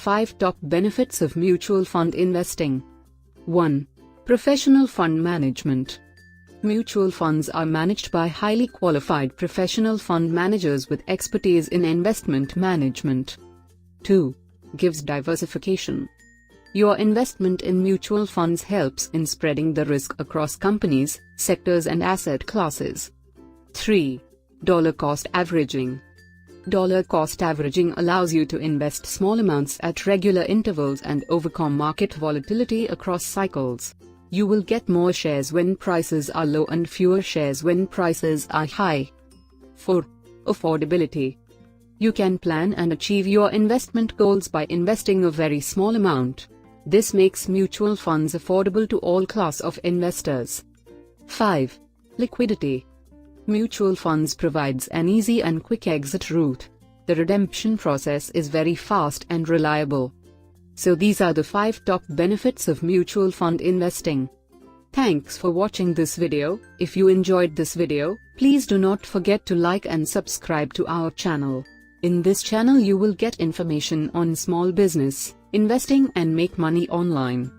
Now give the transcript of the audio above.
5 top benefits of mutual fund investing. 1. Professional fund management. Mutual funds are managed by highly qualified professional fund managers with expertise in investment management. 2. Gives diversification. Your investment in mutual funds helps in spreading the risk across companies, sectors and asset classes. 3. Dollar cost averaging. Dollar cost averaging allows you to invest small amounts at regular intervals and overcome market volatility across cycles. You will get more shares when prices are low and fewer shares when prices are high. 4. Affordability. You can plan and achieve your investment goals by investing a very small amount. This makes mutual funds affordable to all class of investors. 5. Liquidity. Mutual funds provides an easy and quick exit route. The redemption process is very fast and reliable. So these are the 5 top benefits of mutual fund investing. Thanks for watching this video. If you enjoyed this video, please do not forget to like and subscribe to our channel. In this channel you will get information on small business, investing and make money online.